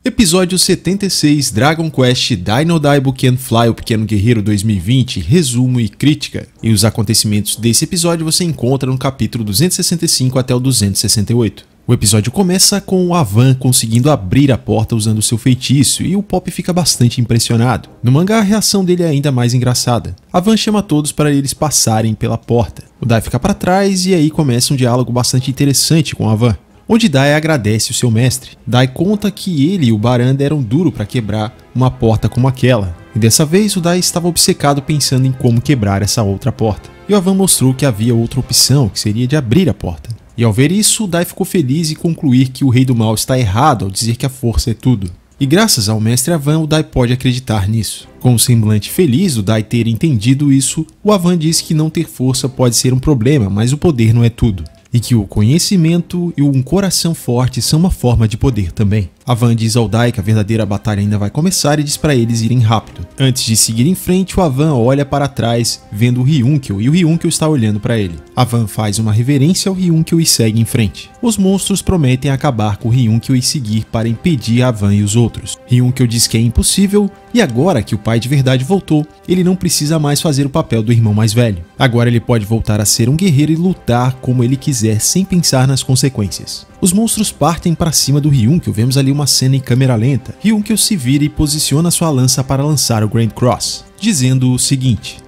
Episódio 76, Dragon Quest Dino Daibu Can Fly, o Pequeno Guerreiro 2020, resumo e crítica. E os acontecimentos desse episódio você encontra no capítulo 265 até o 268. O episódio começa com o Avan conseguindo abrir a porta usando seu feitiço e o Pop fica bastante impressionado. No mangá a reação dele é ainda mais engraçada. Avan chama todos para eles passarem pela porta. O Dai fica para trás e aí começa um diálogo bastante interessante com Avan, onde Dai agradece o seu mestre. Dai conta que ele e o Baran deram duro para quebrar uma porta como aquela, e dessa vez o Dai estava obcecado pensando em como quebrar essa outra porta. E o Avan mostrou que havia outra opção, que seria de abrir a porta. E ao ver isso, o Dai ficou feliz e concluir que o Rei do Mal está errado ao dizer que a força é tudo. E graças ao mestre Avan, o Dai pode acreditar nisso. Com um semblante feliz do Dai ter entendido isso, o Avan diz que não ter força pode ser um problema, mas o poder não é tudo. E que o conhecimento e um coração forte são uma forma de poder também. Avan diz ao Dai que a verdadeira batalha ainda vai começar e diz para eles irem rápido. Antes de seguir em frente, o Avan olha para trás, vendo o Ryunkyo, e o Ryunkyo está olhando para ele. Avan faz uma reverência ao Ryunkyo e segue em frente. Os monstros prometem acabar com o Ryunkyo e seguir para impedir Avan e os outros. Ryunkyo diz que é impossível, e agora que o pai de verdade voltou, ele não precisa mais fazer o papel do irmão mais velho. Agora ele pode voltar a ser um guerreiro e lutar como ele quiser sem pensar nas consequências. Os monstros partem para cima do Ryunkyo, vemos ali uma cena em câmera lenta. Ryunkyo se vira e posiciona sua lança para lançar o Grand Cross, dizendo o seguinte: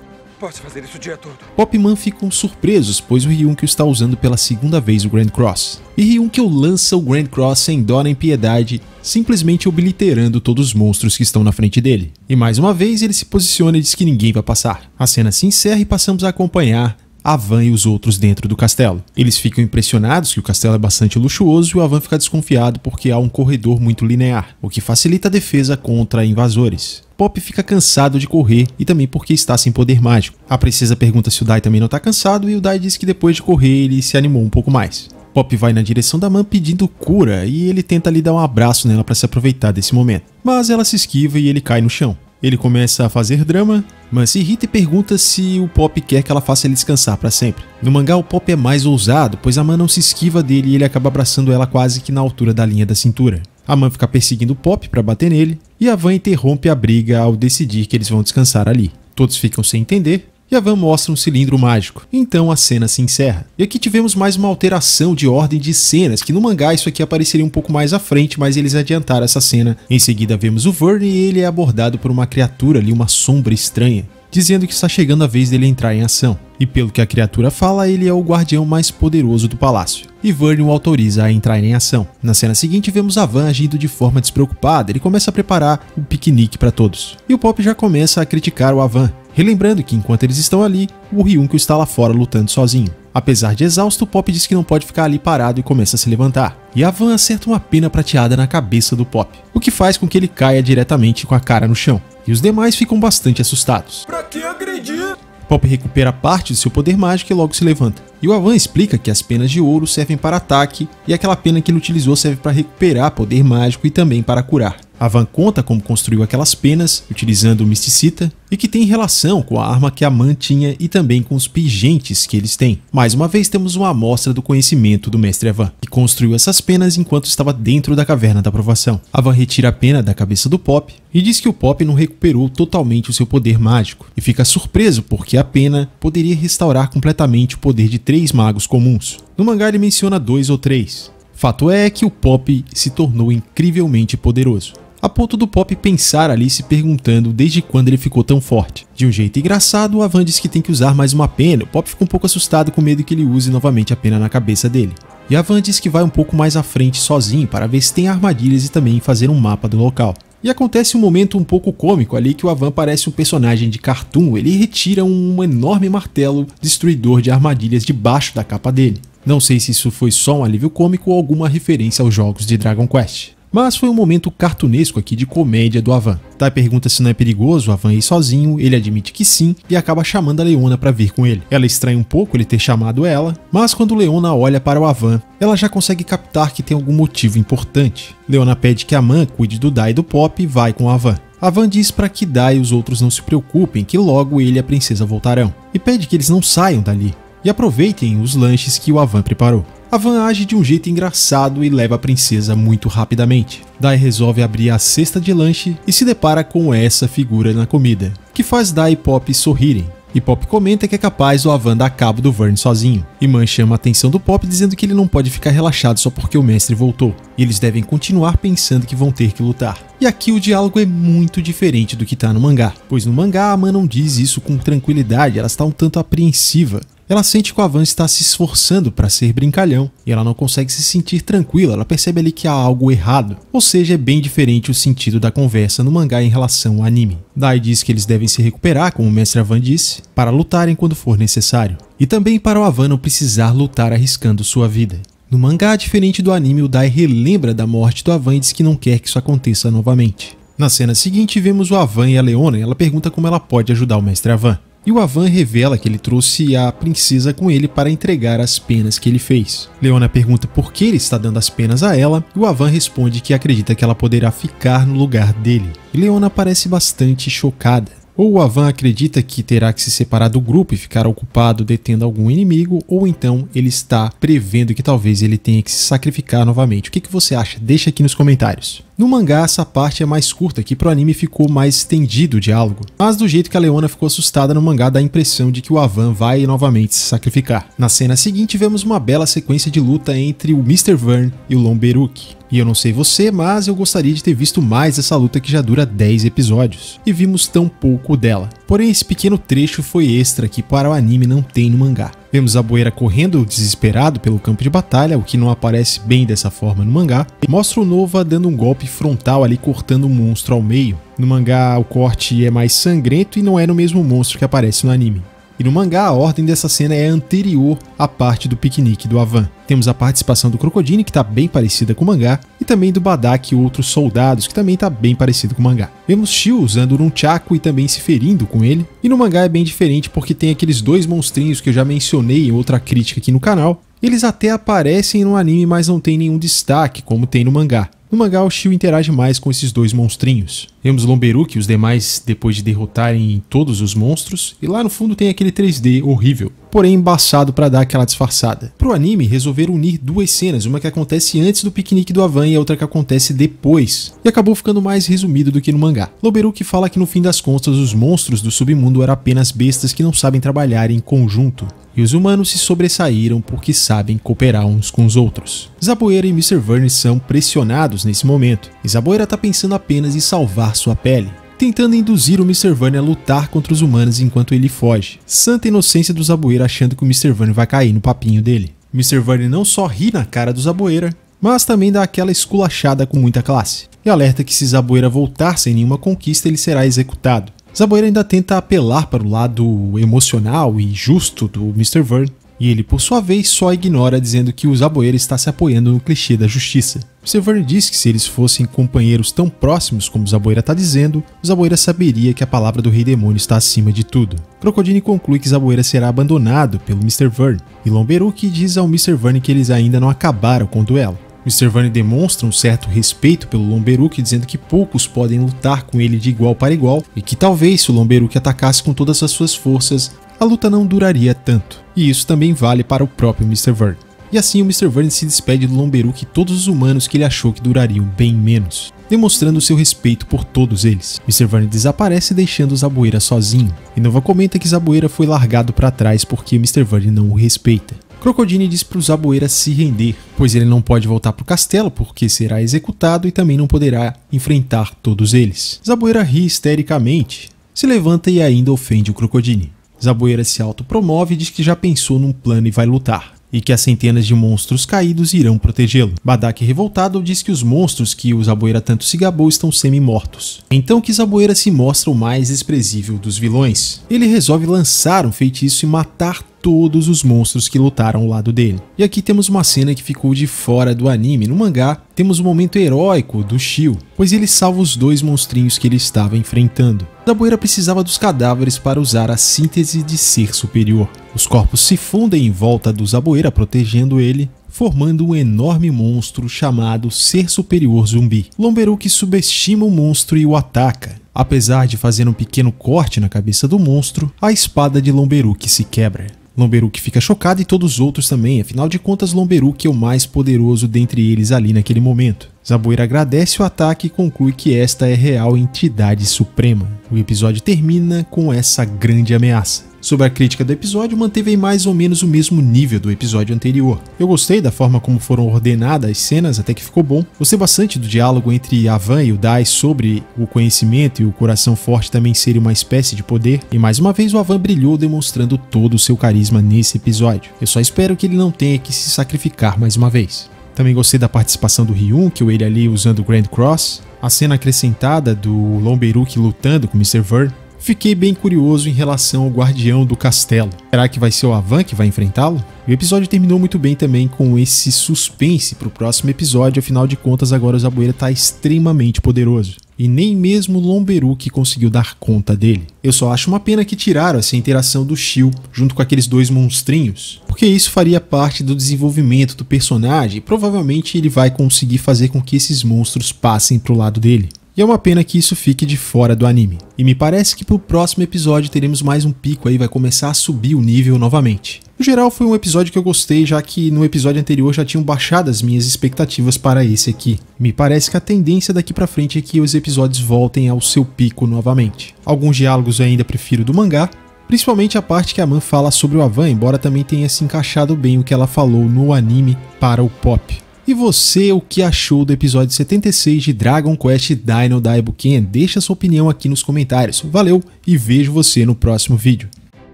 "Posso fazer isso o dia todo." Popman ficam surpresos, pois o Ryunkyo está usando pela segunda vez o Grand Cross. E Ryunkyo lança o Grand Cross sem dó nem piedade, simplesmente obliterando todos os monstros que estão na frente dele. E mais uma vez ele se posiciona e diz que ninguém vai passar. A cena se encerra e passamos a acompanhar Avan e os outros dentro do castelo. Eles ficam impressionados que o castelo é bastante luxuoso e o Avan fica desconfiado porque há um corredor muito linear, o que facilita a defesa contra invasores. Pop fica cansado de correr e também porque está sem poder mágico. A princesa pergunta se o Dai também não está cansado e o Dai diz que depois de correr ele se animou um pouco mais. Pop vai na direção da Man pedindo cura e ele tenta lhe dar um abraço nela para se aproveitar desse momento. Mas ela se esquiva e ele cai no chão. Ele começa a fazer drama, mas se irrita e pergunta se o Pop quer que ela faça ele descansar para sempre. No mangá o Pop é mais ousado, pois a Man não se esquiva dele e ele acaba abraçando ela quase que na altura da linha da cintura. A Man fica perseguindo o Pop para bater nele, e a Van interrompe a briga ao decidir que eles vão descansar ali. Todos ficam sem entender, e a Van mostra um cilindro mágico. Então a cena se encerra. E aqui tivemos mais uma alteração de ordem de cenas, que no mangá isso aqui apareceria um pouco mais à frente, mas eles adiantaram essa cena. Em seguida vemos o Vern e ele é abordado por uma criatura ali, uma sombra estranha, dizendo que está chegando a vez dele entrar em ação. E pelo que a criatura fala, ele é o guardião mais poderoso do palácio. E Vern o autoriza a entrar em ação. Na cena seguinte vemos Avan agindo de forma despreocupada, ele começa a preparar um piquenique para todos. E o Pop já começa a criticar o Avan, relembrando que enquanto eles estão ali, o Ryunkyo está lá fora lutando sozinho. Apesar de exausto, o Pop diz que não pode ficar ali parado e começa a se levantar. E Avan acerta uma pena prateada na cabeça do Pop, o que faz com que ele caia diretamente com a cara no chão. E os demais ficam bastante assustados. "Pra que agredir?" Pop recupera parte de seu poder mágico e logo se levanta. E o Avan explica que as penas de ouro servem para ataque e aquela pena que ele utilizou serve para recuperar poder mágico e também para curar. Avan conta como construiu aquelas penas, utilizando o Mysticita, e que tem relação com a arma que a Man tinha e também com os pingentes que eles têm. Mais uma vez temos uma amostra do conhecimento do mestre Avan, que construiu essas penas enquanto estava dentro da caverna da provação. Avan retira a pena da cabeça do Pop e diz que o Pop não recuperou totalmente o seu poder mágico, e fica surpreso porque a pena poderia restaurar completamente o poder de 3 magos comuns. No mangá ele menciona 2 ou 3. Fato é que o Pop se tornou incrivelmente poderoso, a ponto do Pop pensar ali se perguntando desde quando ele ficou tão forte. De um jeito engraçado, o Avan diz que tem que usar mais uma pena. O Pop fica um pouco assustado com medo que ele use novamente a pena na cabeça dele. E Avan diz que vai um pouco mais à frente sozinho para ver se tem armadilhas e também fazer um mapa do local. E acontece um momento um pouco cômico ali que o Avan parece um personagem de cartoon. Ele retira um enorme martelo destruidor de armadilhas debaixo da capa dele. Não sei se isso foi só um alívio cômico ou alguma referência aos jogos de Dragon Quest. Mas foi um momento cartunesco aqui de comédia do Avan. Dai pergunta se não é perigoso o Avan ir sozinho, ele admite que sim e acaba chamando a Leona para vir com ele. Ela estranha um pouco ele ter chamado ela, mas quando Leona olha para o Avan, ela já consegue captar que tem algum motivo importante. Leona pede que a Man cuide do Dai e do Pop e vai com o Avan. Avan diz para que Dai e os outros não se preocupem, que logo ele e a princesa voltarão, e pede que eles não saiam dali e aproveitem os lanches que o Avan preparou. A Van age de um jeito engraçado e leva a princesa muito rapidamente. Dai resolve abrir a cesta de lanche e se depara com essa figura na comida, que faz Dai e Pop sorrirem. E Pop comenta que é capaz do Avan dar cabo do Vern sozinho. E Man chama a atenção do Pop dizendo que ele não pode ficar relaxado só porque o mestre voltou. E eles devem continuar pensando que vão ter que lutar. E aqui o diálogo é muito diferente do que tá no mangá. Pois no mangá a Man não diz isso com tranquilidade, ela está um tanto apreensiva. Ela sente que o Avan está se esforçando para ser brincalhão e ela não consegue se sentir tranquila, ela percebe ali que há algo errado. Ou seja, é bem diferente o sentido da conversa no mangá em relação ao anime. Dai diz que eles devem se recuperar, como o mestre Avan disse, para lutarem quando for necessário. E também para o Avan não precisar lutar arriscando sua vida. No mangá, diferente do anime, o Dai relembra da morte do Avan e diz que não quer que isso aconteça novamente. Na cena seguinte, vemos o Avan e a Leona e ela pergunta como ela pode ajudar o mestre Avan. E o Avan revela que ele trouxe a princesa com ele para entregar as penas que ele fez. Leona pergunta por que ele está dando as penas a ela, e o Avan responde que acredita que ela poderá ficar no lugar dele. E Leona parece bastante chocada. Ou o Avan acredita que terá que se separar do grupo e ficar ocupado detendo algum inimigo, ou então ele está prevendo que talvez ele tenha que se sacrificar novamente. O que você acha? Deixa aqui nos comentários. No mangá, essa parte é mais curta, aqui pro anime ficou mais estendido o diálogo. Mas do jeito que a Leona ficou assustada no mangá, dá a impressão de que o Avan vai novamente se sacrificar. Na cena seguinte, vemos uma bela sequência de luta entre o Mr. Vern e o Lomberuki. E eu não sei você, mas eu gostaria de ter visto mais essa luta que já dura 10 episódios. E vimos tão pouco dela. Porém, esse pequeno trecho foi extra que para o anime não tem no mangá. Vemos Zabuera correndo desesperado pelo campo de batalha, o que não aparece bem dessa forma no mangá. Mostra o Nova dando um golpe frontal ali, cortando o monstro ao meio. No mangá o corte é mais sangrento e não é no mesmo monstro que aparece no anime. E no mangá a ordem dessa cena é anterior à parte do piquenique do Avan. Temos a participação do Crocodile, que está bem parecida com o mangá, e também do Badak e outros soldados, que também está bem parecido com o mangá. Vemos Shio usando o Nunchaku e também se ferindo com ele. E no mangá é bem diferente porque tem aqueles dois monstrinhos que eu já mencionei em outra crítica aqui no canal. Eles até aparecem no anime, mas não tem nenhum destaque, como tem no mangá. No mangá, o Shio interage mais com esses dois monstrinhos. Vemos Lomberuki e os demais depois de derrotarem todos os monstros, e lá no fundo tem aquele 3D horrível, porém embaçado para dar aquela disfarçada. Pro anime, resolveram unir duas cenas, uma que acontece antes do piquenique do Avan e a outra que acontece depois, e acabou ficando mais resumido do que no mangá. Lomberuki fala que no fim das contas os monstros do submundo eram apenas bestas que não sabem trabalhar em conjunto. E os humanos se sobressaíram porque sabem cooperar uns com os outros. Zabuera e Mr. Vern são pressionados nesse momento, e Zabuera está pensando apenas em salvar sua pele, tentando induzir o Mr. Vern a lutar contra os humanos enquanto ele foge. Santa inocência do Zabuera achando que o Mr. Vern vai cair no papinho dele. Mr. Vern não só ri na cara do Zabuera, mas também dá aquela esculachada com muita classe, e alerta que se Zabuera voltar sem nenhuma conquista ele será executado. Zabuera ainda tenta apelar para o lado emocional e justo do Mr. Vern, e ele por sua vez só ignora, dizendo que o Zabuera está se apoiando no clichê da justiça. Mr. Vern diz que se eles fossem companheiros tão próximos como o Zabuera está dizendo, o Zabuera saberia que a palavra do Rei Demônio está acima de tudo. Crocodile conclui que Zabuera será abandonado pelo Mr. Vern, e Lomberuki diz ao Mr. Vern que eles ainda não acabaram com o duelo. Mr. Vern demonstra um certo respeito pelo Lomberuki, dizendo que poucos podem lutar com ele de igual para igual e que talvez se o Lomberuki atacasse com todas as suas forças, a luta não duraria tanto. E isso também vale para o próprio Mr. Vern. E assim o Mr. Vern se despede do Lomberuki e todos os humanos que ele achou que durariam bem menos, demonstrando seu respeito por todos eles. Mr. Vern desaparece deixando Zabuera sozinho, e Nova comenta que Zabuera foi largado para trás porque Mr. Vern não o respeita. Crocodile diz para o Zabuera se render, pois ele não pode voltar para o castelo porque será executado e também não poderá enfrentar todos eles. Zabuera ri histericamente, se levanta e ainda ofende o Crocodile. Zabuera se autopromove e diz que já pensou num plano e vai lutar, e que as centenas de monstros caídos irão protegê-lo. Badak, revoltado, diz que os monstros que o Zabuera tanto se gabou estão semi-mortos. Então que Zabuera se mostra o mais desprezível dos vilões. Ele resolve lançar um feitiço e matar todos os monstros que lutaram ao lado dele. E aqui temos uma cena que ficou de fora do anime. No mangá, temos um momento heróico do Shio, pois ele salva os dois monstrinhos que ele estava enfrentando. Zabuera precisava dos cadáveres para usar a síntese de ser superior. Os corpos se fundem em volta do Zabuera, protegendo ele, formando um enorme monstro chamado Ser Superior Zumbi. Lomberuki subestima o monstro e o ataca. Apesar de fazer um pequeno corte na cabeça do monstro, a espada de Lomberuki se quebra. Lomberuki fica chocado e todos os outros também, afinal de contas Lomberuki é o mais poderoso dentre eles ali naquele momento. Zabueira agradece o ataque e conclui que esta é a real entidade suprema. O episódio termina com essa grande ameaça. Sobre a crítica do episódio, manteve mais ou menos o mesmo nível do episódio anterior. Eu gostei da forma como foram ordenadas as cenas, até que ficou bom. Gostei bastante do diálogo entre Avan e o Dai sobre o conhecimento e o coração forte também serem uma espécie de poder. E mais uma vez o Avan brilhou demonstrando todo o seu carisma nesse episódio. Eu só espero que ele não tenha que se sacrificar mais uma vez. Também gostei da participação do Ryun, que ele ali usando o Grand Cross. A cena acrescentada do Lomberuki lutando com Mr. Vern. Fiquei bem curioso em relação ao guardião do castelo. Será que vai ser o Avan que vai enfrentá-lo? O episódio terminou muito bem também com esse suspense para o próximo episódio, afinal de contas agora o Zabueira está extremamente poderoso. E nem mesmo Lomberuki conseguiu dar conta dele. Eu só acho uma pena que tiraram essa interação do Shio junto com aqueles dois monstrinhos, porque isso faria parte do desenvolvimento do personagem e provavelmente ele vai conseguir fazer com que esses monstros passem pro lado dele. E é uma pena que isso fique de fora do anime. E me parece que pro próximo episódio teremos mais um pico aí, vai começar a subir o nível novamente. No geral foi um episódio que eu gostei, já que no episódio anterior já tinham baixado as minhas expectativas para esse aqui. Me parece que a tendência daqui pra frente é que os episódios voltem ao seu pico novamente. Alguns diálogos eu ainda prefiro do mangá, principalmente a parte que a Man fala sobre o Avan, embora também tenha se encaixado bem o que ela falou no anime para o pop. E você, o que achou do episódio 76 de Dragon Quest Dino Daibuken? Deixa sua opinião aqui nos comentários. Valeu e vejo você no próximo vídeo.